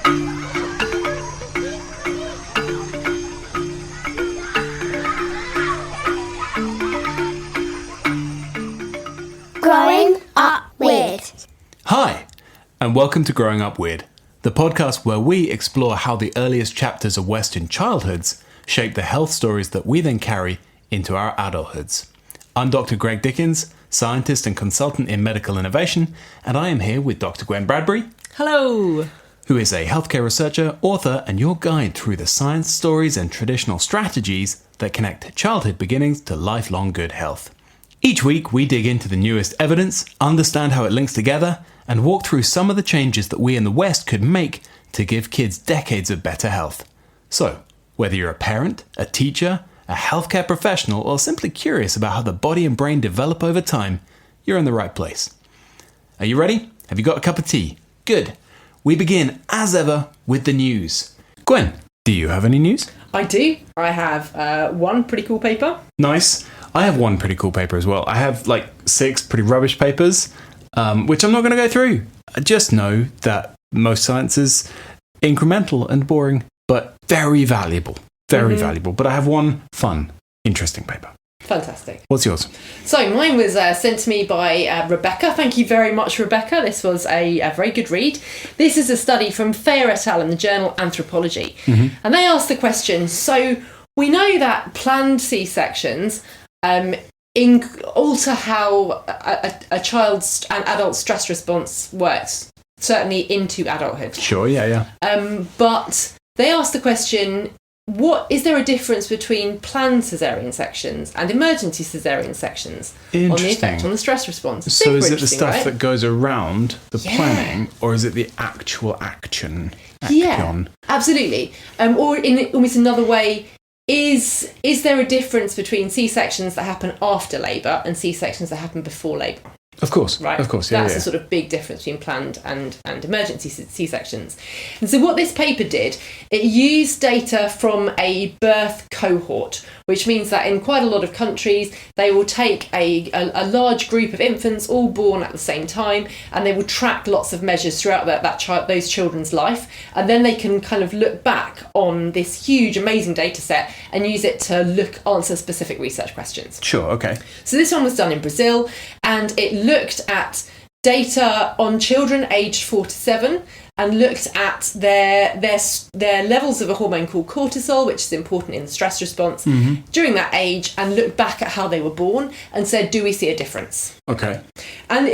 Growing Up Weird. Hi, and welcome to Growing Up Weird, the podcast where we explore how the earliest chapters of Western childhoods shape the health stories that we then carry into our adulthoods. I'm Dr. Greg Dickens, scientist and consultant in medical innovation, and I am here with Dr. Gwen Bradbury. Hello! Who is a healthcare researcher, author, and your guide through the science stories and traditional strategies that connect childhood beginnings to lifelong good health. Each week, we dig into the newest evidence, understand how it links together, and walk through some of the changes that we in the West could make to give kids decades of better health. So, whether you're a parent, a teacher, a healthcare professional, or simply curious about how the body and brain develop over time, you're in the right place. Are you ready? Have you got a cup of tea? Good. We begin, as ever, with the news. Gwen, do you have any news? I do. I have one pretty cool paper. Nice. I have one pretty cool paper as well. I have like 6 pretty rubbish papers, which I'm not going to go through. I just know that most science is incremental and boring, but very valuable. Very valuable. But I have one fun, interesting paper. Fantastic. What's yours? So mine was sent to me by Rebecca. Thank you very much, Rebecca. This was a very good read. This is a study from Thayer et al. In the journal Anthropology. And they asked the question, so we know that planned C-sections alter how a child's and adult stress response works, certainly into adulthood. Sure, yeah. But they asked the question, what is there a difference between planned caesarean sections and emergency caesarean sections on the effect on the stress response? So is it the stuff that goes around the planning, or is it the actual action? Yeah, absolutely. Or in almost another way, is there a difference between C-sections that happen after labour and C-sections that happen before labour? Of course, right? Of course, yeah. That's a sort of big difference between planned and emergency C-sections. And so what this paper did, it used data from a birth cohort, which means that in quite a lot of countries, they will take a large group of infants all born at the same time, and they will track lots of measures throughout those children's life, and then they can kind of look back on this huge, amazing data set and use it to answer specific research questions. Sure, okay. So this one was done in Brazil, and it looked at data on children aged 4 to 7 and looked at their levels of a hormone called cortisol, which is important in the stress response, during that age, and looked back at how they were born and said, do we see a difference? Okay. And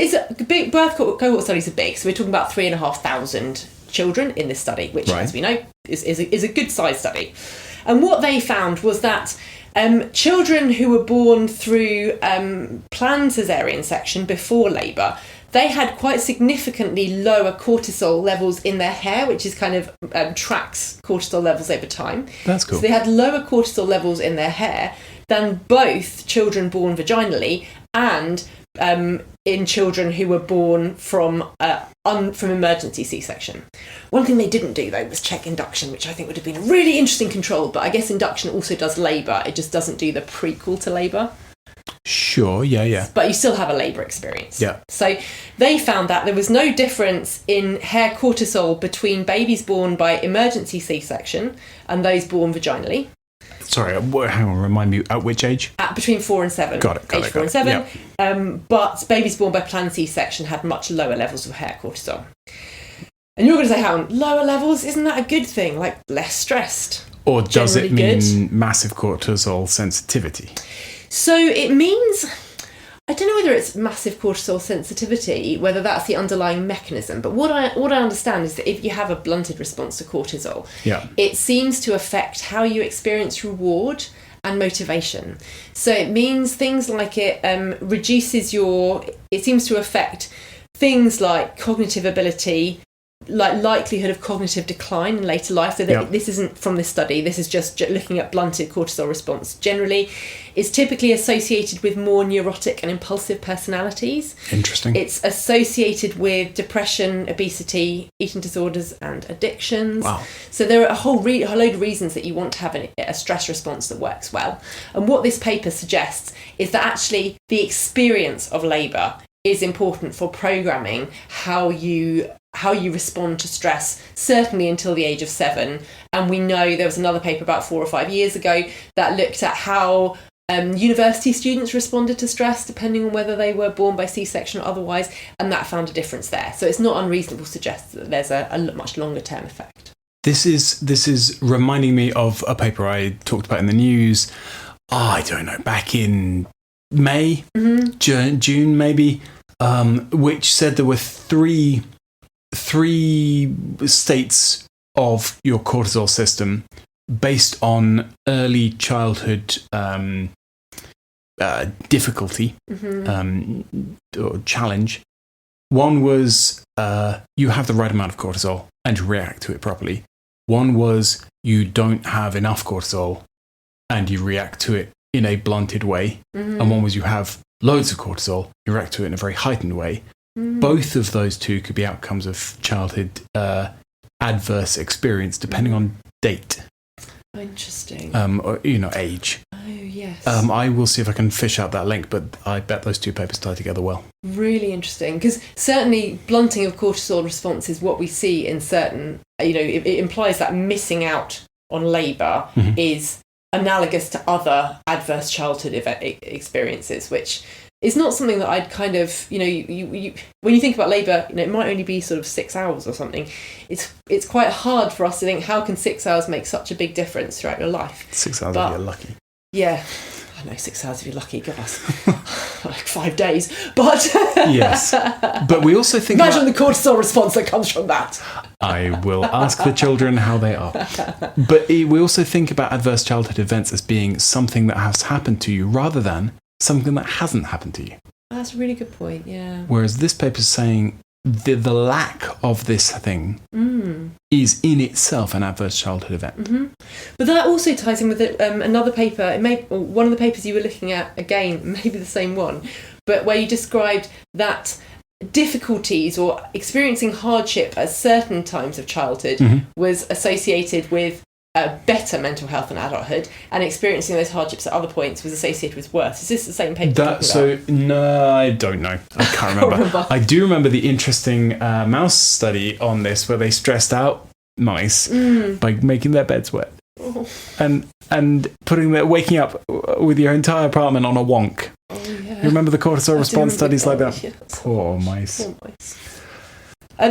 big birth cohort studies are big, so we're talking about 3,500 children in this study, which, as we know, is a good size study. And what they found was that children who were born through planned caesarean section before labour, they had quite significantly lower cortisol levels in their hair, which is kind of tracks cortisol levels over time. That's cool. So they had lower cortisol levels in their hair than both children born vaginally and in children who were born from emergency C-section. One thing they didn't do, though, was check induction, which I think would have been a really interesting control, but I guess induction also does labour. It just doesn't do the prequel to labour. Sure, yeah. But you still have a labour experience. Yeah. So they found that there was no difference in hair cortisol between babies born by emergency C-section and those born vaginally. Sorry, hang on, remind me, at which age? At between 4 and 7. Got it. Age 4 and 7. Yeah. But babies born by planned C-section had much lower levels of hair cortisol. And you're going to say, how lower levels? Isn't that a good thing? Like, less stressed? Or does it mean massive cortisol sensitivity? So it means, I don't know whether it's massive cortisol sensitivity, whether that's the underlying mechanism, but what I understand is that if you have a blunted response to cortisol, it seems to affect how you experience reward and motivation. So it means things like it seems to affect things like cognitive ability, like likelihood of cognitive decline in later life. So this isn't from this study, this is just looking at blunted cortisol response generally. It's typically associated with more neurotic and impulsive personalities. Interesting. It's associated with depression, obesity, eating disorders and addictions. Wow. So there are a whole load of reasons that you want to have a stress response that works well. And what this paper suggests is that actually the experience of labour is important for programming how you how you respond to stress, certainly until the age of 7. And we know there was another paper about 4 or 5 years ago that looked at how university students responded to stress depending on whether they were born by C-section or otherwise, and that found a difference there. So it's not unreasonable to suggest that there's a much longer term effect. This is reminding me of a paper I talked about in the news, I don't know, back in May, June maybe, which said there were three states of your cortisol system based on early childhood difficulty or challenge. One was you have the right amount of cortisol and you react to it properly. One was you don't have enough cortisol and you react to it in a blunted way. And one was you have loads of cortisol, you react to it in a very heightened way. Both of those two could be outcomes of childhood adverse experience depending on date. Interesting. Or, age. Oh, yes. I will see if I can fish out that link, but I bet those two papers tie together well. Really interesting, because certainly blunting of cortisol response is what we see in certain, it implies that missing out on labour is analogous to other adverse childhood experiences, which is not something that I'd kind of, you when you think about labour, it might only be sort of 6 hours or something. It's quite hard for us to think, how can 6 hours make such a big difference throughout your life? 6 hours if you're lucky. Yeah. I know, 6 hours if you're lucky, gosh. Like 5 days. But yes. But we also think imagine the cortisol response that comes from that. I will ask the children how they are. But we also think about adverse childhood events as being something that has happened to you rather than something that hasn't happened to you. That's a really good point, yeah. Whereas this paper is saying the lack of this thing is in itself an adverse childhood event. But that also ties in with another paper, one of the papers you were looking at, again, maybe the same one, but where you described that difficulties or experiencing hardship at certain times of childhood was associated with better mental health in adulthood, and experiencing those hardships at other points was associated with worse. Is this the same paper? No, I don't know. I can't remember. I do remember the interesting mouse study on this where they stressed out mice by making their beds wet and waking up with your entire apartment on a wonk. Oh, yeah. You remember the cortisol response studies like that? Yes. Poor mice.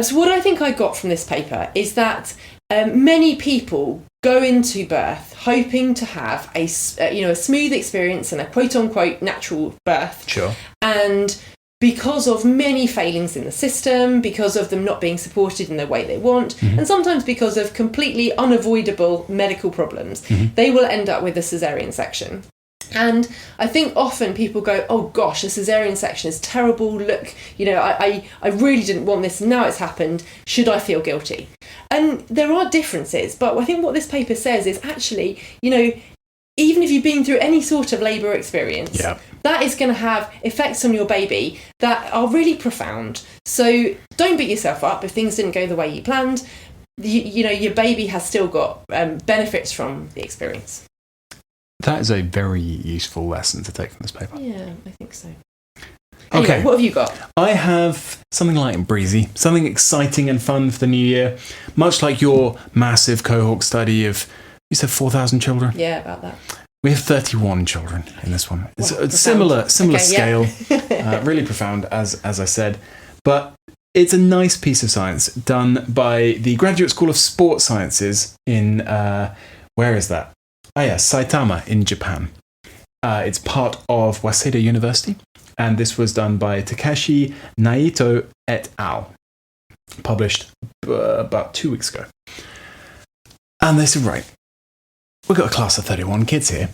So what I think I got from this paper is that many people go into birth hoping to have a smooth experience and a quote-unquote natural birth. Sure. And because of many failings in the system, because of them not being supported in the way they want, and sometimes because of completely unavoidable medical problems, they will end up with a caesarean section. And I think often people go, oh gosh, a caesarean section is terrible. Look, I really didn't want this. Now it's happened. Should I feel guilty? And there are differences. But I think what this paper says is actually, even if you've been through any sort of labour experience, that is going to have effects on your baby that are really profound. So don't beat yourself up if things didn't go the way you planned. Your baby has still got benefits from the experience. That is a very useful lesson to take from this paper. Yeah, I think so. Okay. Anyway, what have you got? I have something light and breezy, something exciting and fun for the new year. Much like your massive cohort study of, you said 4,000 children? Yeah, about that. We have 31 children in this one. It's Wow, a similar okay, scale, really profound, as I said. But it's a nice piece of science done by the Graduate School of Sports Sciences in, where is that? Saitama in Japan. It's part of Waseda University, and this was done by Takeshi Naito et al. Published about 2 weeks ago. And they said, right, we've got a class of 31 kids here,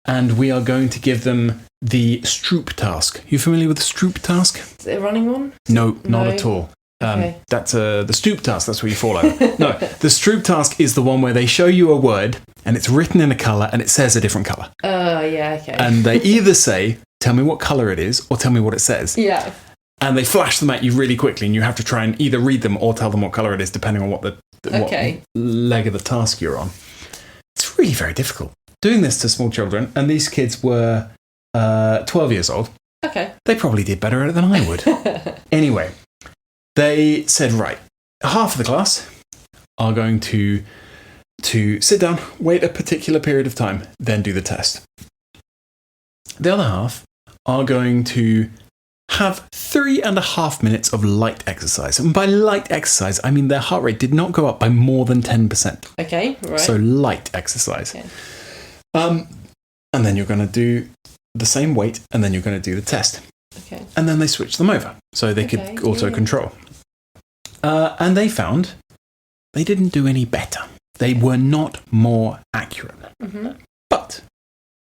and we are going to give them the Stroop task. You familiar with the Stroop task? Is it a running one? No, not at all. Okay. That's the Stoop task. That's where you fall over. No, the Stroop task is the one where they show you a word and it's written in a colour and it says a different colour. Oh, yeah, okay. And they either say, tell me what colour it is, or tell me what it says. Yeah. And they flash them at you really quickly, and you have to try and either read them or tell them what colour it is, depending on what leg of the task you're on. It's really very difficult. Doing this to small children, and these kids were 12 years old. Okay. They probably did better at it than I would. Anyway. They said, right, half of the class are going to sit down, wait a particular period of time, then do the test. The other half are going to have 3.5 minutes of light exercise. And by light exercise, I mean their heart rate did not go up by more than 10%. Okay, right. So light exercise. Okay. And then you're going to do the same weight, and then you're going to do the test. Okay. And then they switch them over so they could auto-control. And they found they didn't do any better. They were not more accurate. Mm-hmm. But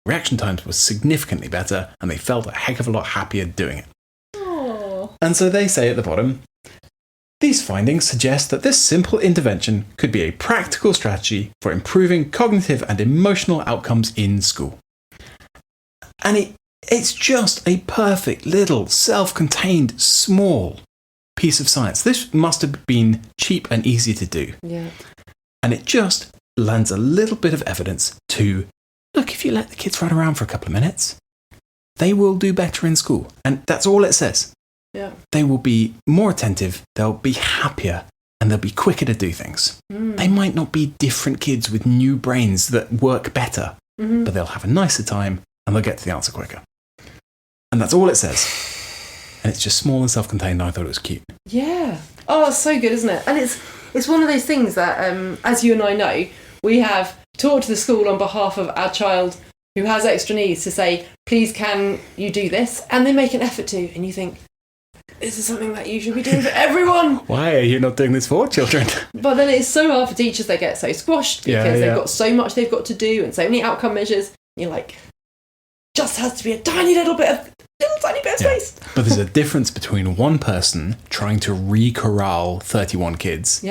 reaction times were significantly better, and they felt a heck of a lot happier doing it. Aww. And so they say at the bottom, these findings suggest that this simple intervention could be a practical strategy for improving cognitive and emotional outcomes in school. And it's just a perfect little self-contained small piece of science. This must have been cheap and easy to do. Yeah. And it just lends a little bit of evidence to, look, if you let the kids run around for a couple of minutes, they will do better in school. And that's all it says. Yeah. They will be more attentive, they'll be happier, and they'll be quicker to do things. They might not be different kids with new brains that work better, but they'll have a nicer time and they'll get to the answer quicker. And that's all it says. And it's just small and self-contained. I thought it was cute. Yeah. Oh, it's so good, isn't it? And it's one of those things that, as you and I know, we have talked to the school on behalf of our child who has extra needs to say, please can you do this? And they make an effort to. And you think, this is something that you should be doing for everyone. Why are you not doing this for children? But then it's so hard for teachers. They get so squashed because they've got so much they've got to do and so many outcome measures. And you're like, just has to be a tiny little bit of space. But there's a difference between one person trying to re-corral 31 kids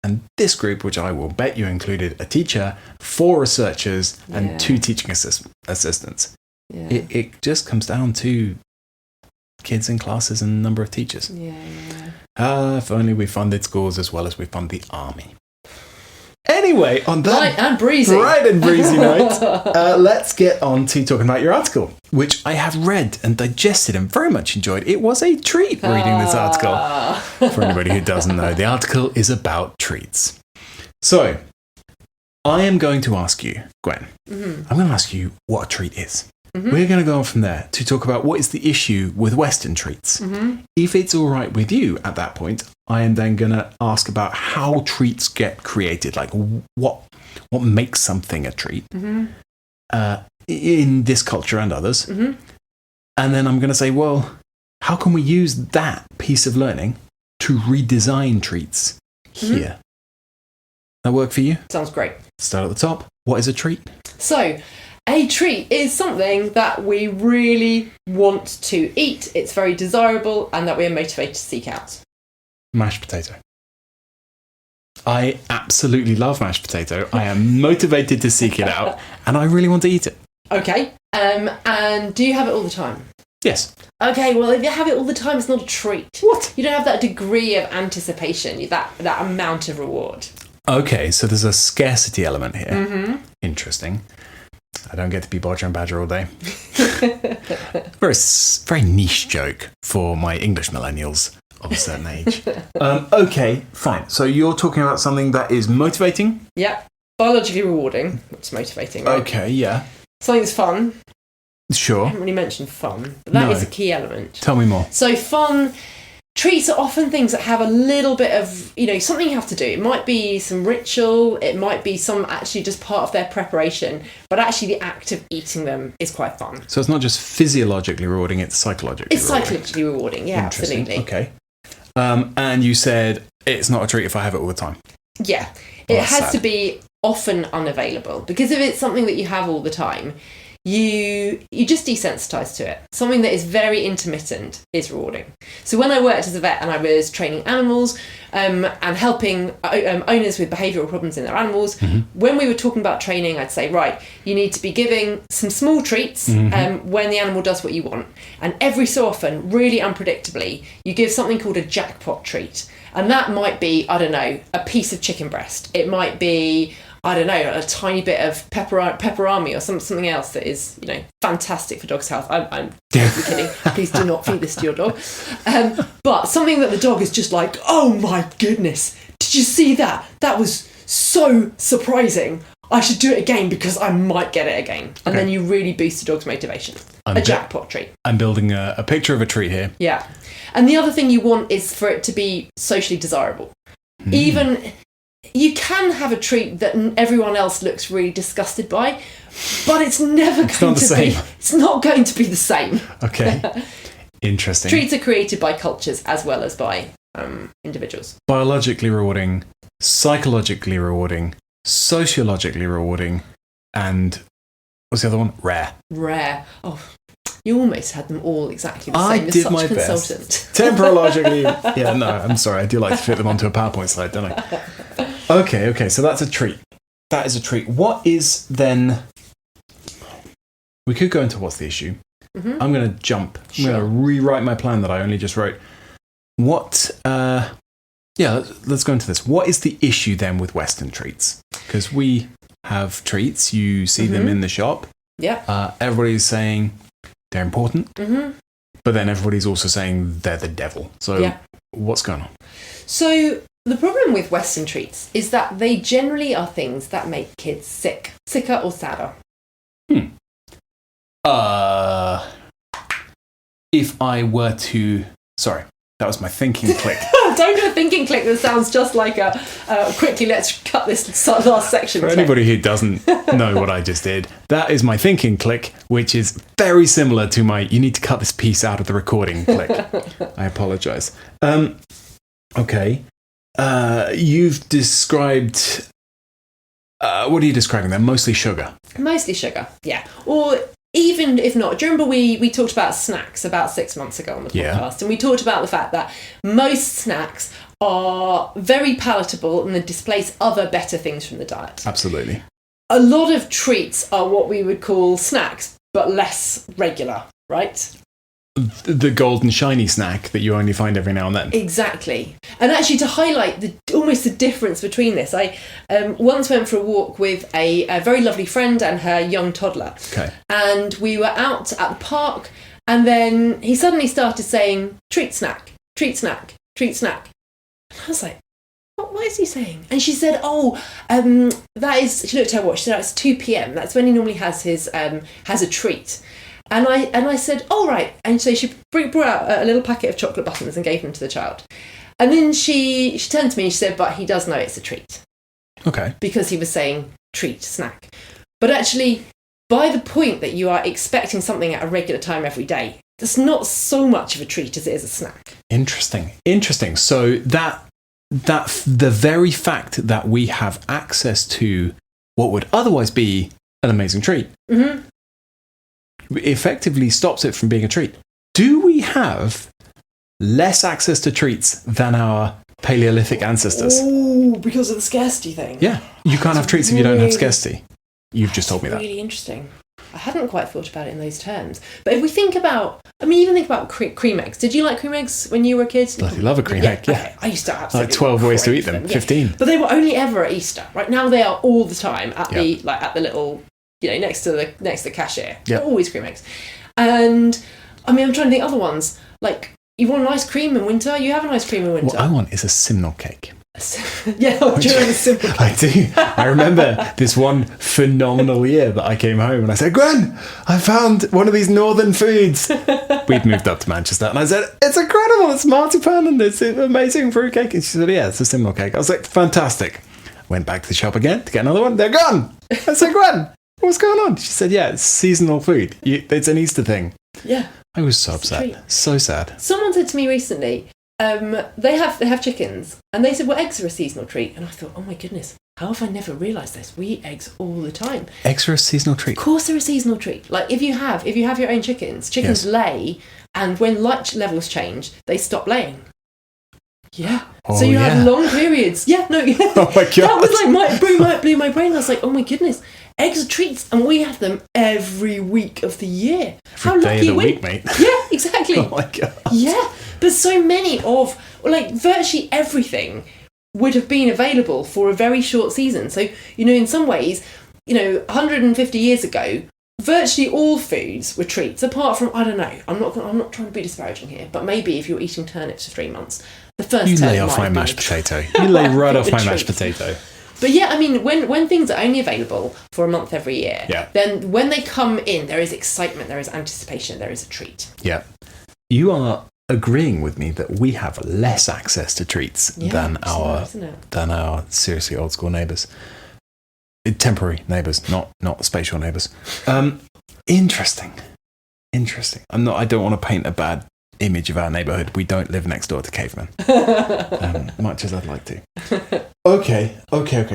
and this group, which I will bet you included a teacher, 4 researchers, and 2 teaching assistants. Yeah. It just comes down to kids in classes and number of teachers. If only we funded schools as well as we fund the army. Anyway, on that light and breezy note, let's get on to talking about your article, which I have read and digested and very much enjoyed. It was a treat reading this article. For anybody who doesn't know, the article is about treats. So, I am going to ask you, Gwen, I'm going to ask you what a treat is. We're going to go on from there to talk about what is the issue with Western treats. If it's all right with you at that point, I am then going to ask about how treats get created, like what makes something a treat in this culture and others. And then I'm going to say, well, how can we use that piece of learning to redesign treats here? That work for you? Sounds great. Start at the top. What is a treat? So, a treat is something that we really want to eat. It's very desirable and that we are motivated to seek out. Mashed potato. I absolutely love mashed potato. I am motivated to seek it out and I really want to eat it. Okay. And do you have it all the time? Yes. Okay, well, if you have it all the time, it's not a treat. What? You don't have that degree of anticipation, that amount of reward. Okay, so there's a scarcity element here. Interesting. I don't get to be Bodger and Badger all day. Very niche joke for my English millennials of a certain age. Okay, fine. So you're talking about something that is motivating? Yeah. Biologically rewarding. It's motivating. Right? Okay, yeah. Something that's fun. Sure. I haven't really mentioned fun, but that is a key element. Tell me more. So fun... Treats are often things that have a little bit of, something you have to do. It might be some ritual, it might be some actually just part of their preparation, but actually the act of eating them is quite fun. So it's not just physiologically rewarding, it's psychologically rewarding. It's psychologically rewarding, yeah, absolutely. Okay. And you said it's not a treat if I have it all the time. Yeah. It has to be often unavailable, because if it's something that you have all the time, you just desensitize to it. Something that is very intermittent is rewarding. So when I worked as a vet and I was training animals and helping owners with behavioural problems in their animals, when we were talking about training, I'd say, right, you need to be giving some small treats when the animal does what you want. And every so often, really unpredictably, you give something called a jackpot treat. And that might be, I don't know, a piece of chicken breast. It might be, I don't know, a tiny bit of pepperami or something else that is, fantastic for dog's health. I'm totally kidding. Please do not feed this to your dog. But something that the dog is just like, oh my goodness, did you see that? That was so surprising. I should do it again because I might get it again. And then you really boost the dog's motivation. A jackpot treat. I'm building a picture of a treat here. Yeah. And the other thing you want is for it to be socially desirable. Even you can have a treat that everyone else looks really disgusted by, but it's never going to be. It's not going to be the same. Okay. Interesting. Treats are created by cultures as well as by individuals. Biologically rewarding, psychologically rewarding, sociologically rewarding, and what's the other one? Rare. Oh, you almost had them all exactly the same. I You're did such my a best. consultant. Temporologically. Yeah, no, I'm sorry. I do like to fit them onto a PowerPoint slide, don't I? Okay. So that's a treat. That is a treat. What is then? We could go into what's the issue. Mm-hmm. I'm going to jump. I'm going to rewrite my plan that I only just wrote. What? Let's go into this. What is the issue then with Western treats? Because we have treats. You see them in the shop. Yeah. Everybody's saying they're important, but then everybody's also saying they're the devil. So what's going on? So the problem with Western treats is that they generally are things that make kids sicker or sadder. If I were to... Sorry, that was my thinking click. Don't do a thinking click that sounds just like a quickly let's cut this last section. For anybody who doesn't know what I just did, that is my thinking click, which is very similar to my you need to cut this piece out of the recording click. I apologise. Okay. You've described... what are you describing there? Mostly sugar. Mostly sugar, yeah. Or... even if not, do you remember we talked about snacks about 6 months ago on the podcast, and we talked about the fact that most snacks are very palatable and they displace other better things from the diet. Absolutely. A lot of treats are what we would call snacks, but less regular, right? The golden shiny snack that you only find every now and then. Exactly. And actually, to highlight almost the difference between this, I once went for a walk with a very lovely friend and her young toddler. Okay. And we were out at the park, and then he suddenly started saying, treat snack, treat snack, treat snack. And I was like, what is he saying? And she said, that is, she looked at her watch, she said, it's 2 p.m. That's when he normally has his has a treat. And I said, oh, right. And so she brought out a little packet of chocolate buttons and gave them to the child. And then she turned to me and she said, but he does know it's a treat. Okay. Because he was saying treat, snack. But actually, by the point that you are expecting something at a regular time every day, it's not so much of a treat as it is a snack. Interesting. So that the very fact that we have access to what would otherwise be an amazing treat effectively stops it from being a treat. Do we have less access to treats than our Paleolithic ancestors? Oh, because of the scarcity thing. Yeah, you can't have treats if you don't have scarcity. You've just told me that. Really interesting. I hadn't quite thought about it in those terms. But if we think about, even think about cream eggs. Did you like cream eggs when you were a kid? Bloody love a cream egg, yeah. Okay. I used to absolutely like 12 ways to eat them, 15. But they were only ever at Easter. Right now they are all the time at the little, next to the cashier. Yep. Always cream eggs. And I'm trying to think other ones. Like, you want an ice cream in winter? You have an ice cream in winter. What I want is a simnel cake. During the simple cake. I do. I remember this one phenomenal year that I came home and I said, Gwen, I found one of these northern foods. We'd moved up to Manchester and I said, it's incredible, it's marzipan and it's amazing fruitcake. And she said, yeah, it's a simnel cake. I was like, fantastic. Went back to the shop again to get another one. They're gone. I said, Gwen, what's going on? She said, yeah, it's seasonal food. It's an Easter thing. Yeah. I was so upset. So sad. Someone said to me recently, they have chickens, and they said, well, eggs are a seasonal treat. And I thought, oh my goodness, how have I never realised this? We eat eggs all the time. Eggs are a seasonal treat? Of course they're a seasonal treat. Like, if you have your own chickens lay, and when light levels change, they stop laying. Yeah. Oh, so you have long periods. Yeah, no. Oh my God. That was like, blew my brain. I was like, oh my goodness. Eggs are treats, and we have them every week of the year. How lucky day of the week, mate. Yeah, exactly. Oh my God. Yeah, but so many of, virtually everything would have been available for a very short season. So, in some ways, 150 years ago, virtually all foods were treats, apart from, I don't know, I'm not trying to be disparaging here, but maybe if you're eating turnips for 3 months, the first You term lay off might my have mashed been potato. You lay right off the my mashed treat. potato. But yeah, I mean, when things are only available for a month every year, Yeah. then when they come in, there is excitement, there is anticipation, there is a treat. Yeah. You are agreeing with me that we have less access to treats than our seriously old school neighbours. Temporary neighbours, not spatial neighbours. Interesting. I don't want to paint a bad image of our neighbourhood. We don't live next door to cavemen, much as I'd like to. Okay.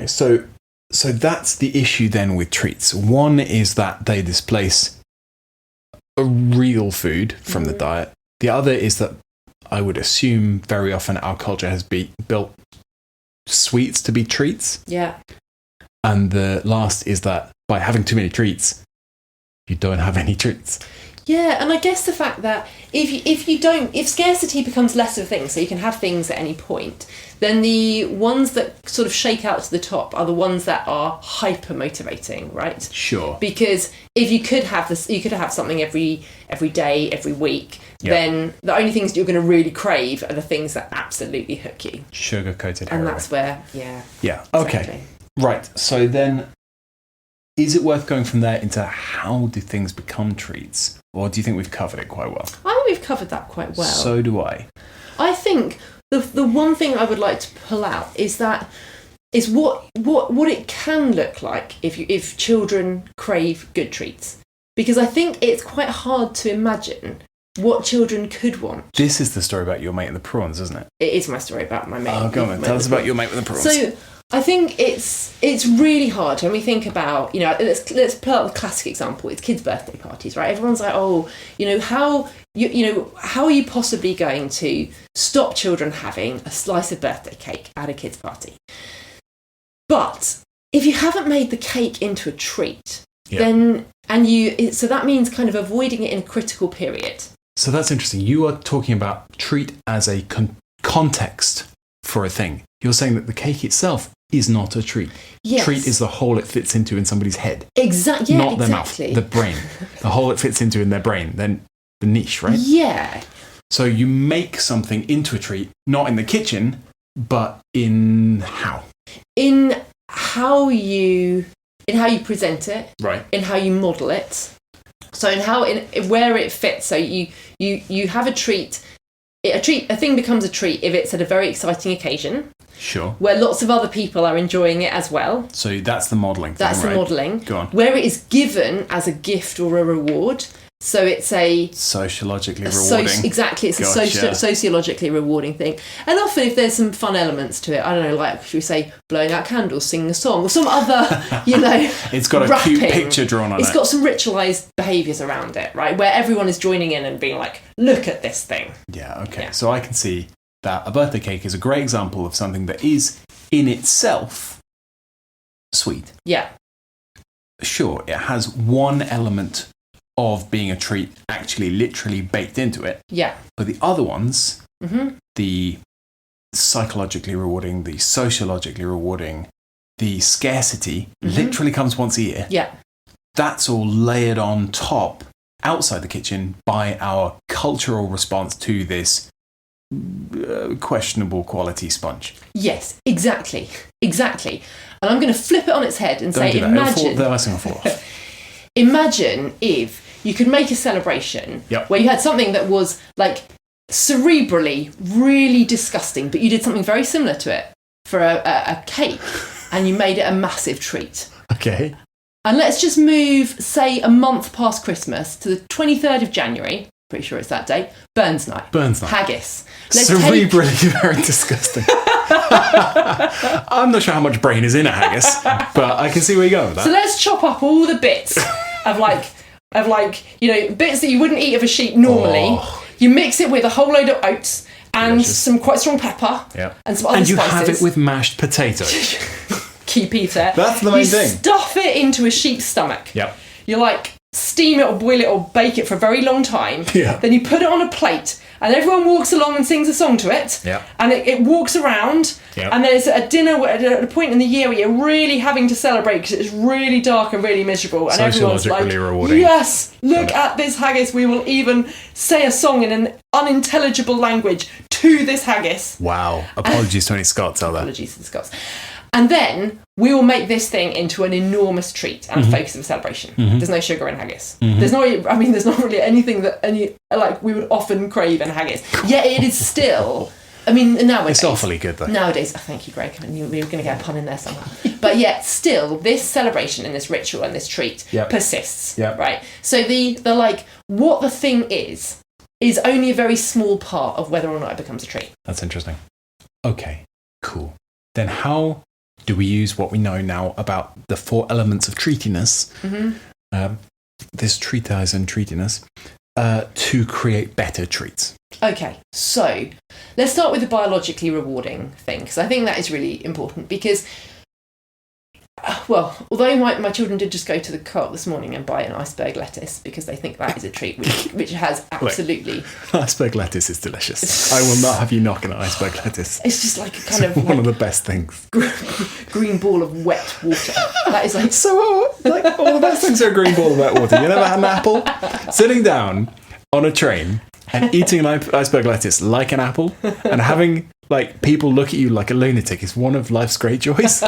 So that's the issue then with treats. One is that they displace a real food from the diet. The other is that I would assume very often our culture has built sweets to be treats. Yeah. And the last is that by having too many treats, you don't have any treats. Yeah, and I guess the fact that if scarcity becomes less of a thing, so you can have things at any point, then the ones that sort of shake out to the top are the ones that are hyper motivating, right? Sure. Because if you could have something every day, every week, then the only things you're going to really crave are the things that absolutely hook you. Sugar coated And heroin. that's where, Yeah. Okay. Exactly. Right. So then, is it worth going from there into how do things become treats? Or do you think we've covered it quite well? I think we've covered that quite well. So do I. I think the one thing I would like to pull out is what it can look like if children crave good treats. Because I think it's quite hard to imagine what children could want. This is the story about your mate and the prawns, isn't it? It is my story about my mate. Oh, go on then. Tell us about your mate with the prawns. So I think it's really hard when we think about, let's pull out the classic example. It's kids' birthday parties, right? Everyone's like, how are you possibly going to stop children having a slice of birthday cake at a kids' party? But if you haven't made the cake into a treat, then so that means kind of avoiding it in a critical period. So that's interesting. You are talking about treat as a context for a thing. You're saying that the cake itself is not a treat. Yes. Treat is the hole it fits into in somebody's head. Exactly. Not their mouth, the brain. The hole it fits into in their brain, then the niche, right? Yeah. So you make something into a treat, not in the kitchen, but in how? In how you present it, right? In how you model it. So in where it fits. So you have a treat. A thing becomes a treat if it's at a very exciting occasion. Sure. Where lots of other people are enjoying it as well. So that's the modelling thing, That's right? the modelling. Go on. Where it is given as a gift or a reward. So it's a sociologically rewarding. Exactly, it's a sociologically rewarding thing. And often, if there's some fun elements to it, I don't know, like should we say, blowing out candles, singing a song, or some other, it's got a cute picture drawn on it. It's got some ritualised behaviours around it, right, where everyone is joining in and being like, look at this thing. Yeah. Okay. Yeah. So I can see that a birthday cake is a great example of something that is in itself sweet. Yeah. Sure, it has one element of being a treat actually literally baked into it. Yeah. But the other ones, the psychologically rewarding, the sociologically rewarding, the scarcity literally comes once a year. Yeah. That's all layered on top outside the kitchen by our cultural response to this questionable quality sponge. Yes, exactly. And I'm going to flip it on its head and say, imagine... The icing will fall off. Imagine if you could make a celebration where you had something that was like cerebrally really disgusting, but you did something very similar to it for a cake and you made it a massive treat. Okay. And let's just move, say, a month past Christmas to the 23rd of January. Pretty sure it's that day. Burns night. Haggis. Cerebrally very disgusting. I'm not sure how much brain is in a haggis, but I can see where you're going with that. So let's chop up all the bits of bits that you wouldn't eat of a sheep normally. Oh. You mix it with a whole load of oats and some quite strong pepper and some other spices. And you have it with mashed potatoes. Key Peter. That's the main thing. You stuff it into a sheep's stomach. Yep. You steam it or boil it or bake it for a very long time. Yeah. Then you put it on a plate and everyone walks along and sings a song to it. Yeah. And it walks around. Yep. And there's a dinner at a point in the year where you're really having to celebrate because it's really dark and really miserable. And everyone's like, rewarding. Yes, look at this haggis. We will even say a song in an unintelligible language to this haggis. Wow. Apologies to any Scots out there. Apologies to the Scots. And then we will make this thing into an enormous treat and focus of a celebration. There's no sugar in haggis. There's not really anything that we would often crave in haggis. Yet it is still, nowadays. It's awfully good though. Nowadays, thank you, Greg. We were going to get a pun in there somewhere. But yet still, this celebration and this ritual and this treat persists. Yep. Right? So what the thing is only a very small part of whether or not it becomes a treat. That's interesting. Okay, cool. Then how do we use what we know now about the 4 elements of treatiness, this treatise and treatiness, to create better treats? Okay, so let's start with the biologically rewarding thing, because I think that is really important, because although my children did just go to the co-op this morning and buy an iceberg lettuce because they think that is a treat, which has absolutely... Iceberg lettuce is delicious. I will not have you knocking at iceberg lettuce. It's just like a kind of... one of the best things. Green ball of wet water. That is like... So, all the best things are a green ball of wet water. You never had an apple? Sitting down on a train and eating an iceberg lettuce like an apple and having... people look at you like a lunatic is one of life's great joys.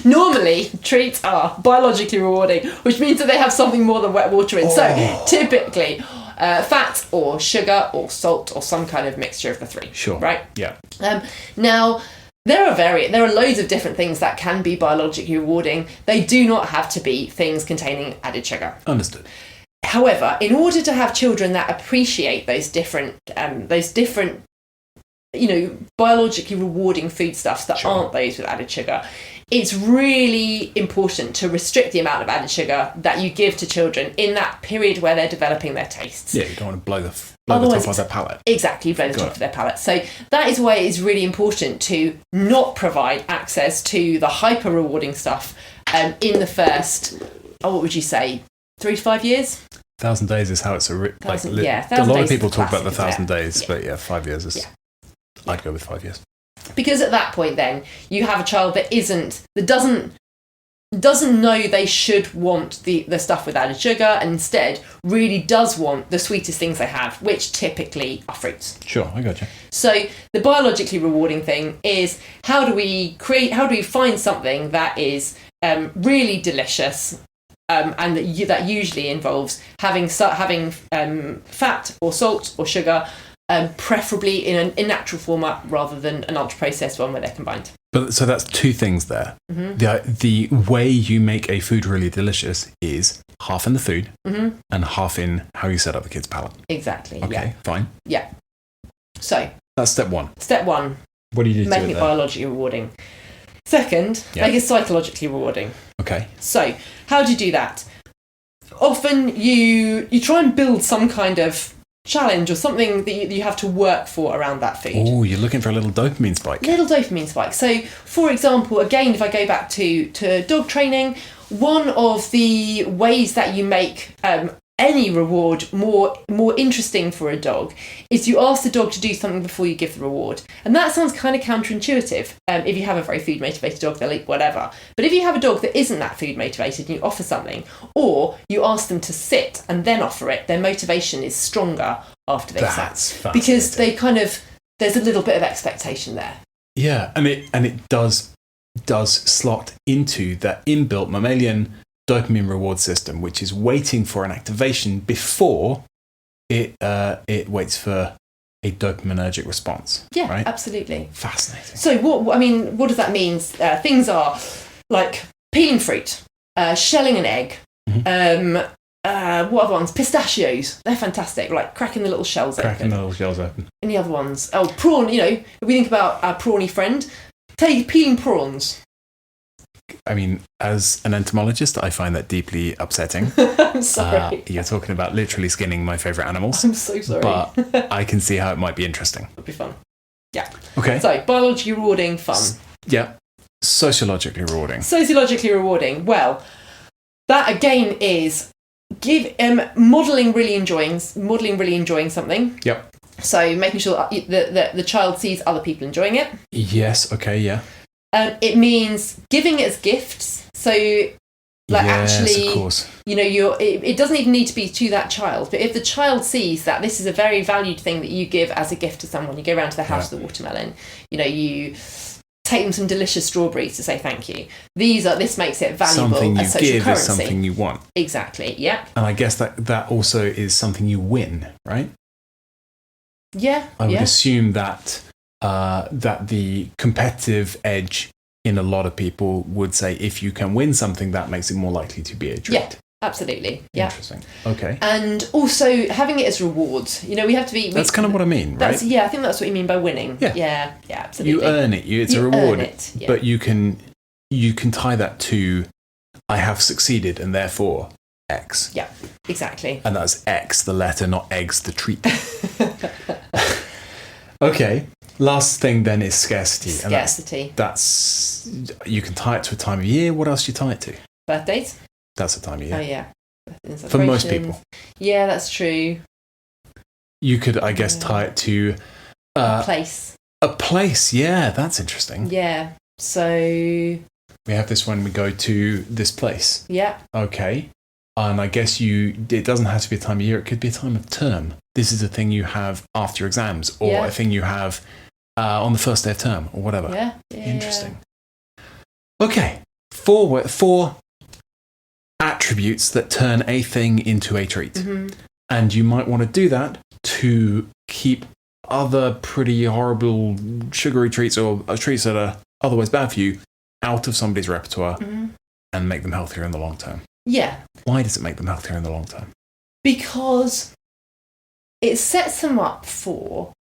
Normally, treats are biologically rewarding, which means that they have something more than wet water in. So, typically, fat or sugar or salt or some kind of mixture of the 3. Sure. Right? Yeah. Now, there are loads of different things that can be biologically rewarding. They do not have to be things containing added sugar. Understood. However, in order to have children that appreciate those different biologically rewarding foodstuffs that aren't those with added sugar, it's really important to restrict the amount of added sugar that you give to children in that period where they're developing their tastes. Yeah, you don't want to blow the top of their palate. Exactly, blow the top of their palate. So that is why it's really important to not provide access to the hyper rewarding stuff in the first, what would you say, 3 to 5 years? 1,000 days is how it's a lot of people talk about the 1,000 days, but 5 years is... I'd go with 5 years. Because at that point, then you have a child that doesn't know they should want the stuff with added sugar, and instead really does want the sweetest things they have, which typically are fruits. Sure, I gotcha. So the biologically rewarding thing is how do we find something that is really delicious, and that usually involves having fat or salt or sugar. Preferably in a natural format rather than an ultra-processed one where they're combined. But so that's 2 things there. The way you make a food really delicious is half in the food and half in how you set up the kid's palate. Exactly. Okay, fine. Yeah. So that's step 1. Step 1. What do you do? Making it biologically rewarding. Second, make it psychologically rewarding. Okay. So how do you do that? Often you try and build some kind of challenge or something that you have to work for around that food. Oh, you're looking for a little dopamine spike. So, for example, again, if I go back to dog training, one of the ways that you make any reward more interesting for a dog is you ask the dog to do something before you give the reward. And that sounds kind of counterintuitive. If you have a very food motivated dog, they'll eat whatever. But if you have a dog that isn't that food motivated and you offer something, or you ask them to sit and then offer it, their motivation is stronger after they've sat. Because there's a little bit of expectation there. Yeah, and it does slot into that inbuilt mammalian dopamine reward system, which is waiting for an activation before it waits for a dopaminergic response. Yeah, right? Absolutely. Fascinating. So what does that mean? Things are like peeling fruit, shelling an egg. What other ones? Pistachios. They're fantastic. Like cracking the little shells open. Any other ones? Oh, prawn. If we think about our prawny friend, peeling prawns. I mean, as an entomologist, I find that deeply upsetting. I'm sorry. You're talking about literally skinning my favourite animals. I'm so sorry. But I can see how it might be interesting. It'll be fun. Yeah. Okay. So, biologically rewarding, fun. Yeah. Sociologically rewarding. Sociologically rewarding. Well, that again is modelling really enjoying something. Yep. So making sure that the child sees other people enjoying it. Yes. Okay. Yeah. It means giving it as gifts. So Like, yes, actually, of course. it doesn't even need to be to that child, but if the child sees that this is a very valued thing that you give as a gift to someone, you go around to their house with a watermelon, you take them some delicious strawberries to say thank you. This makes it valuable something you as social give currency. is something you want. Exactly, yeah. And I guess that also is something you win, right? Yeah, I would assume that that the competitive edge in a lot of people would say if you can win something, that makes it more likely to be a treat. Yeah, absolutely. Yeah. Interesting. Okay. And also having it as rewards. We have to be... That's kind of what I mean, right? I think that's what you mean by winning. Yeah. Yeah, absolutely. You earn it. It's a reward. Earn it, yeah. But you can tie that to I have succeeded and therefore X. Yeah, exactly. And that's X, the letter, not eggs, the treat. Okay. Last thing then is scarcity. Scarcity. And that's you can tie it to a time of year. What else do you tie it to? Birthdays. That's a time of year. Oh, yeah. For most people. Yeah, that's true. You could, I guess, tie it to... a place. A place, yeah. That's interesting. Yeah. So... We have this when we go to this place. Yeah. Okay. And I guess it doesn't have to be a time of year. It could be a time of term. This is a thing you have after your exams or a thing you have on the first day of term or whatever. Yeah. Interesting. Okay. Four attributes that turn a thing into a treat. Mm-hmm. And you might want to do that to keep other pretty horrible sugary treats or treats that are otherwise bad for you out of somebody's repertoire and make them healthier in the long term. Yeah. Why does it make them healthier in the long term? Because it sets them up for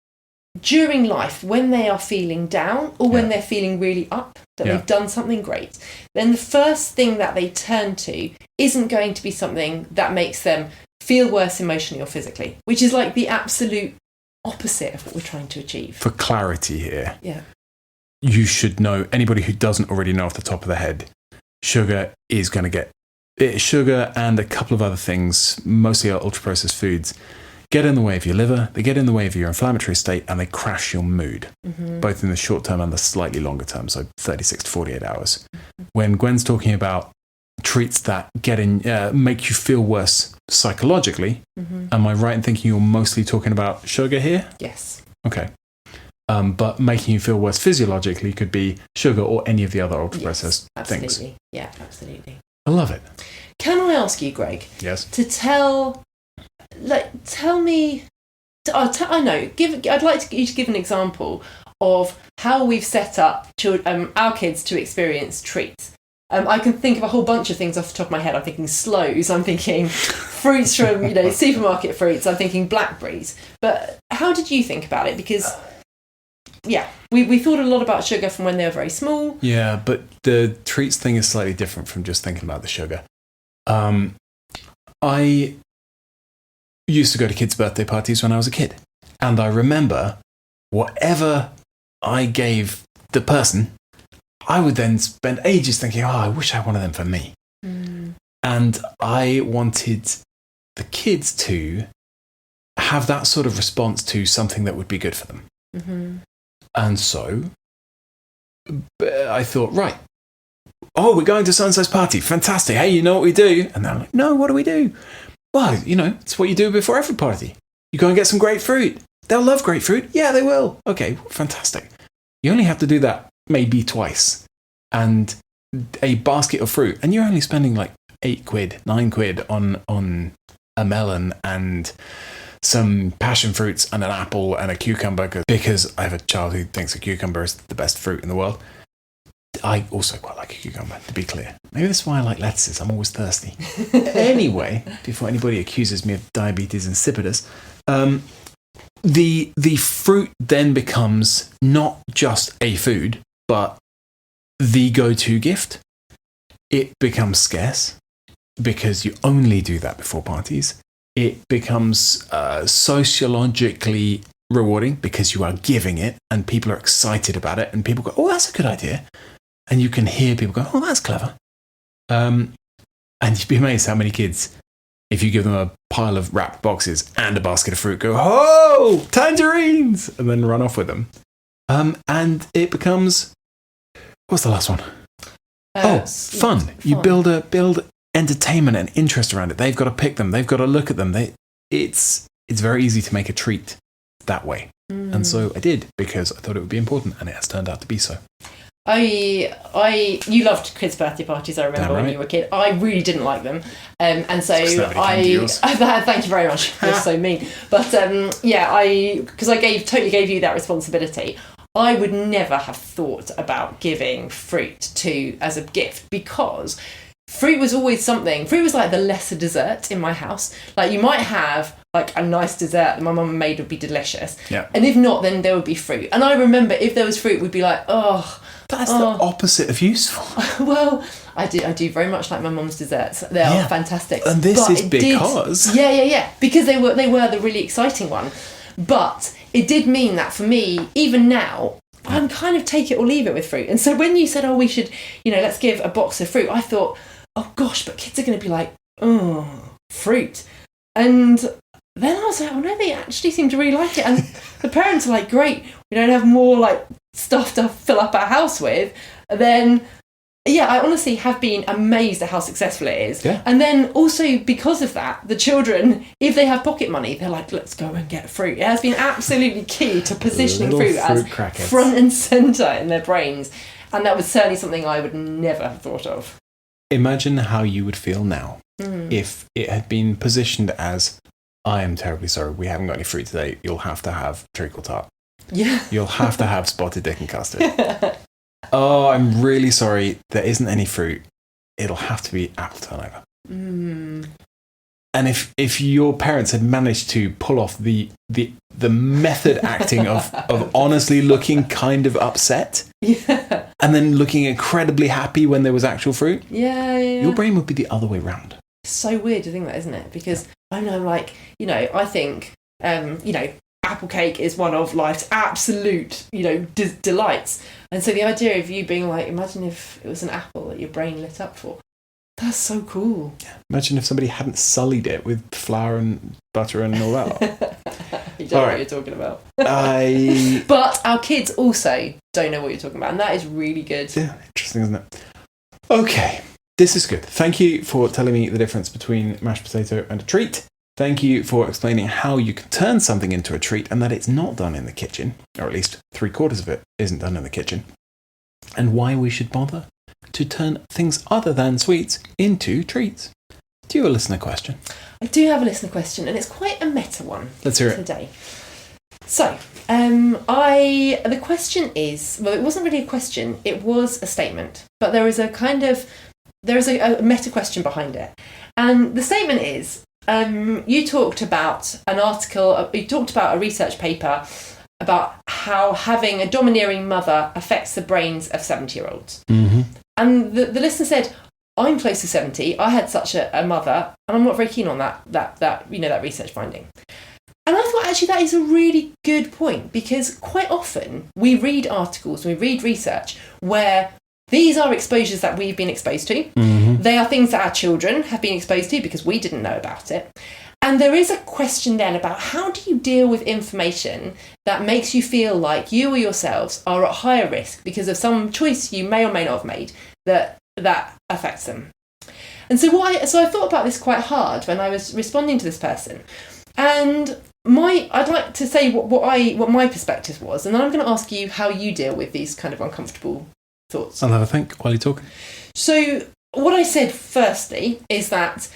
during life when they are feeling down or when they're feeling really up, that they've done something great, then the first thing that they turn to isn't going to be something that makes them feel worse emotionally or physically, which is like the absolute opposite of what we're trying to achieve. For clarity here, you should know, anybody who doesn't already know off the top of their head, sugar is going to get... Sugar and a couple of other things, mostly ultra-processed foods, get in the way of your liver, they get in the way of your inflammatory state, and they crash your mood, both in the short term and the slightly longer term, so 36 to 48 hours. When Gwen's talking about treats that make you feel worse psychologically, am I right in thinking you're mostly talking about sugar here? Yes. Okay. But making you feel worse physiologically could be sugar or any of the other ultra-processed things. Yeah, absolutely. I love it. Can I ask you, Greg? Yes. To tell me. I know. I'd like you to give an example of how we've set up our kids to experience treats. I can think of a whole bunch of things off the top of my head. I'm thinking sloes. I'm thinking fruits from supermarket fruits. I'm thinking blackberries. But how did you think about it? Because we thought a lot about sugar from when they were very small. Yeah, but the treats thing is slightly different from just thinking about the sugar. I used to go to kids' birthday parties when I was a kid. And I remember whatever I gave the person, I would then spend ages thinking, I wish I had one of them for me. And I wanted the kids to have that sort of response to something that would be good for them. And so I thought, right, we're going to so-and-so's party. Fantastic. Hey, you know what we do? And they're like, no, what do we do? Well, it's what you do before every party. You go and get some grapefruit. They'll love grapefruit. Yeah, they will. Okay, fantastic. You only have to do that maybe twice. And a basket of fruit. And you're only spending like 8 quid, 9 quid on a melon and some passion fruits and an apple and a cucumber, because I have a child who thinks a cucumber is the best fruit in the world. I also quite like a cucumber, to be clear. Maybe that's why I like lettuces. I'm always thirsty. Anyway, before anybody accuses me of diabetes insipidus, the fruit then becomes not just a food, but the go-to gift. It becomes scarce because you only do that before parties. It becomes sociologically rewarding because you are giving it and people are excited about it and people go, oh, that's a good idea. And you can hear people go, oh, that's clever. And you'd be amazed how many kids, if you give them a pile of wrapped boxes and a basket of fruit, go, oh, tangerines, and then run off with them. And it becomes, what's the last one? Fun. You build entertainment and interest around it. They've got to pick them. They've got to look at them. It's very easy to make a treat that way. And so I did, because I thought it would be important, and it has turned out to be so. You loved kids' birthday parties. I remember when you were a kid. I really didn't like them, and so thank you very much. You're so mean. But because I totally gave you that responsibility. I would never have thought about giving fruit as a gift, because fruit was always something. Fruit was like the lesser dessert in my house. Like, you might have like a nice dessert that my mum made would be delicious. Yeah. And if not, then there would be fruit. And I remember if there was fruit, we'd be like, oh. That's the opposite of useful. Well, I do very much like my mum's desserts. They are fantastic. And this is because... Yeah. Because they were the really exciting one. But it did mean that for me, even now, I'm kind of take it or leave it with fruit. And so when you said, we should, let's give a box of fruit, I thought, oh gosh, but kids are going to be like, oh, fruit. And then I was like, oh no, they actually seem to really like it. And the parents are like, great, we don't have more like stuff to fill up our house with. And then, I honestly have been amazed at how successful it is. Yeah. And then also because of that, the children, if they have pocket money, they're like, let's go and get fruit. It has been absolutely key to positioning fruit as crackers. Front and centre in their brains. And that was certainly something I would never have thought of. Imagine how you would feel now if it had been positioned as, I am terribly sorry, we haven't got any fruit today. You'll have to have treacle tart. Yeah. You'll have to have spotted dick and custard. Oh, I'm really sorry, there isn't any fruit. It'll have to be apple turnover. And if your parents had managed to pull off the method acting of honestly looking kind of upset, and then looking incredibly happy when there was actual fruit, your brain would be the other way round. It's so weird to think that, isn't it? Because I'm like, I think, apple cake is one of life's absolute, delights. And so the idea of you being like, imagine if it was an apple that your brain lit up for. That's so cool. Yeah. Imagine if somebody hadn't sullied it with flour and butter and all that. You don't know what you're talking about. I... But our kids also don't know what you're talking about, and that is really good. Yeah, interesting, isn't it? Okay, this is good. Thank you for telling me the difference between mashed potato and a treat. Thank you for explaining how you can turn something into a treat and that it's not done in the kitchen, or at least 3/4 of it isn't done in the kitchen, and why we should bother to turn things other than sweets into treats. Do you have a listener question? I do have a listener question, and it's quite a meta one. Let's hear it. Today. So, the question is, well, it wasn't really a question, it was a statement, but there is a meta question behind it. And the statement is, you talked about an article, you talked about a research paper about how having a domineering mother affects the brains of 70-year-olds. Mm-hmm. And the listener said, I'm close to 70, I had such a mother, and I'm not very keen on that research finding. And I thought, actually, that is a really good point, because quite often we read articles, we read research where these are exposures that we've been exposed to. Mm-hmm. They are things that our children have been exposed to because we didn't know about it. And there is a question then about how do you deal with information that makes you feel like you or yourselves are at higher risk because of some choice you may or may not have made that affects them. And so I thought about this quite hard when I was responding to this person. And I'd like to say what my perspective was, and then I'm going to ask you how you deal with these kind of uncomfortable thoughts. I'll have a think while you're talking. So what I said firstly is that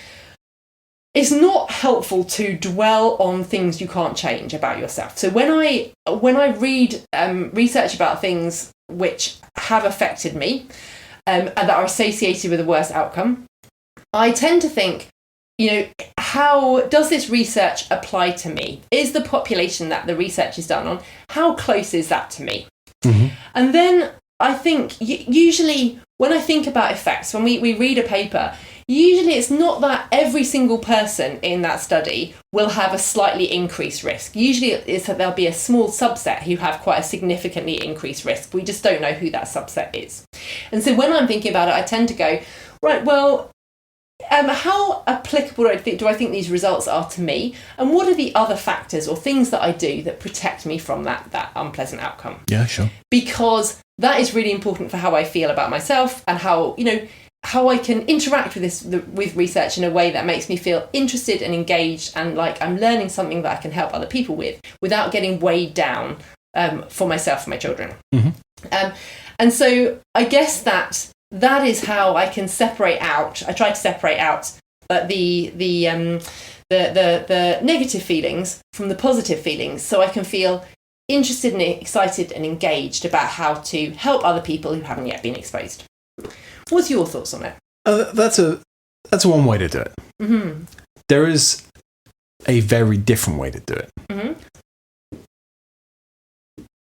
it's not helpful to dwell on things you can't change about yourself. So when I read research about things which have affected me and that are associated with a worse outcome, I tend to think, how does this research apply to me? Is the population that the research is done on, how close is that to me? Mm-hmm. And then I think usually when I think about effects, when we read a paper, usually it's not that every single person in that study will have a slightly increased risk. Usually it's that there'll be a small subset who have quite a significantly increased risk. We just don't know who that subset is. And so when I'm thinking about it, I tend to go, right, well, how applicable do I think these results are to me? And what are the other factors or things that I do that protect me from that unpleasant outcome? Yeah, sure. Because that is really important for how I feel about myself and how how I can interact with research in a way that makes me feel interested and engaged and like I'm learning something that I can help other people with without getting weighed down for myself and my children. And so I guess that is how I can separate out. I try to separate out the negative feelings from the positive feelings, so I can feel interested and excited and engaged about how to help other people who haven't yet been exposed. What's your thoughts on it? That's one way to do it. Mm-hmm. There is a very different way to do it,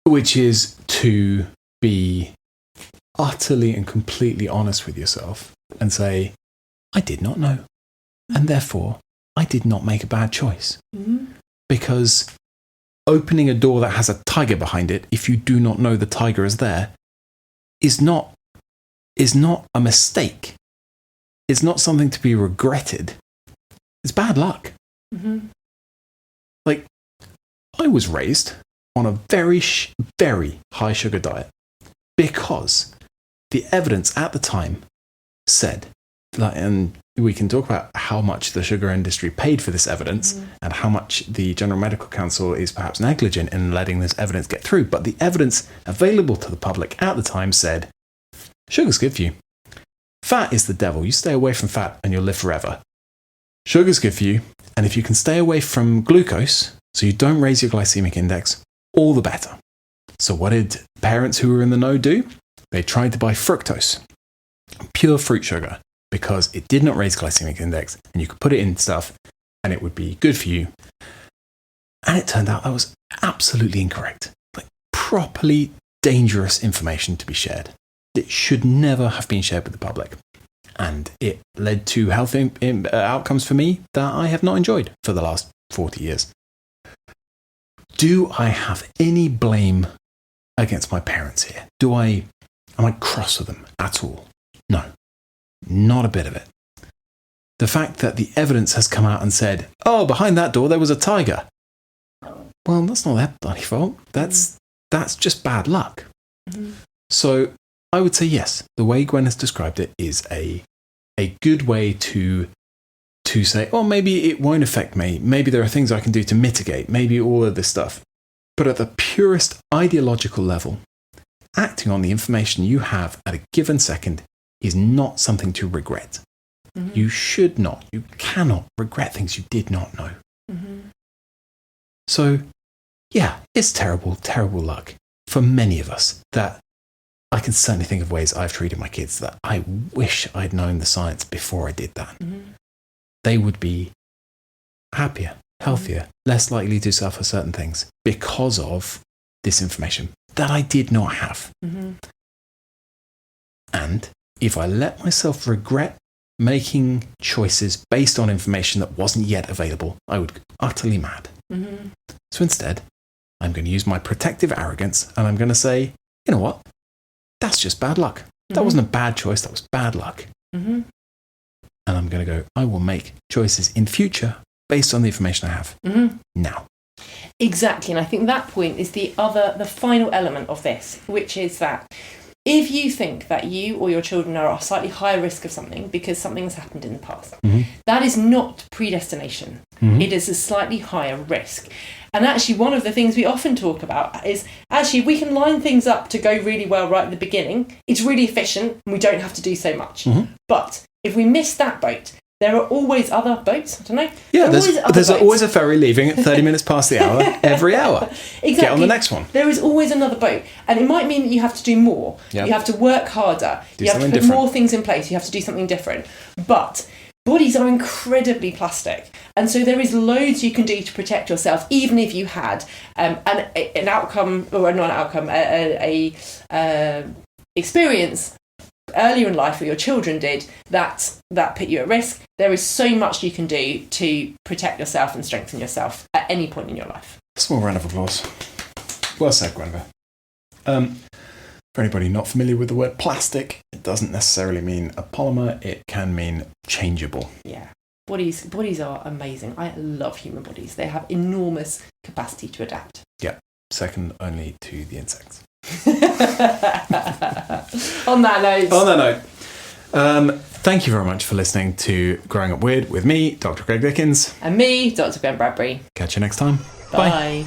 which is to be utterly and completely honest with yourself and say, I did not know, and therefore I did not make a bad choice. Because opening a door that has a tiger behind it, if you do not know the tiger is there, is not a mistake. It's not something to be regretted. It's bad luck. Like, I was raised on a very, very high sugar diet because the evidence at the time said, and we can talk about how much the sugar industry paid for this evidence and how much the General Medical Council is perhaps negligent in letting this evidence get through. But the evidence available to the public at the time said, sugar's good for you. Fat is the devil. You stay away from fat and you'll live forever. Sugar's good for you. And if you can stay away from glucose, so you don't raise your glycemic index, all the better. So what did parents who were in the know do? They tried to buy fructose, pure fruit sugar, because it did not raise glycemic index and you could put it in stuff and it would be good for you. And it turned out that was absolutely incorrect. Like, properly dangerous information to be shared. It should never have been shared with the public. And it led to health outcomes for me that I have not enjoyed for the last 40 years. Do I have any blame against my parents here? Am I cross with them at all? No, not a bit of it. The fact that the evidence has come out and said, oh, behind that door there was a tiger. Well, that's not their bloody fault. That's just bad luck. So I would say yes, the way Gwen has described it is a good way to say, oh, maybe it won't affect me. Maybe there are things I can do to mitigate. Maybe all of this stuff. But at the purest ideological level, acting on the information you have at a given second is not something to regret. You should not, you cannot regret things you did not know. So, yeah, it's terrible, terrible luck for many of us that I can certainly think of ways I've treated my kids that I wish I'd known the science before I did that. They would be happier, healthier, less likely to suffer certain things because of this information that I did not have. And if I let myself regret making choices based on information that wasn't yet available, I would go utterly mad. So instead, I'm going to use my protective arrogance and I'm going to say, you know what? That's just bad luck. That wasn't a bad choice. That was bad luck. And I'm going to go, I will make choices in future based on the information I have now. Exactly. And I think that point is the final element of this, which is that if you think that you or your children are at slightly higher risk of something because something has happened in the past, that is not predestination. It is a slightly higher risk. And actually, one of the things we often talk about is actually we can line things up to go really well right at the beginning. It's really efficient and we don't have to do so much. But if we miss that boat, there are always other boats. I don't know. Yeah, there's always a ferry leaving at 30 minutes past the hour every hour. Exactly. Get on the next one. There is always another boat. And it might mean that you have to do more. Yep. You have to work harder. You have to put more things in place. You have to do something different. But bodies are incredibly plastic. And so there is loads you can do to protect yourself, even if you had an outcome, or not an outcome, a experience earlier in life, or your children did, that put you at risk. There is so much you can do to protect yourself and strengthen yourself at any point in your life. Small round of applause. Well said, Gwenver. For anybody not familiar with the word plastic, it doesn't necessarily mean a polymer. It can mean changeable. Yeah. Bodies are amazing. I love human bodies. They have enormous capacity to adapt. Yeah. Second only to the insects. On that note. Thank you very much for listening to Growing Up Weird with me, Dr. Greg Dickens. And me, Dr. Gwen Bradbury. Catch you next time. Bye.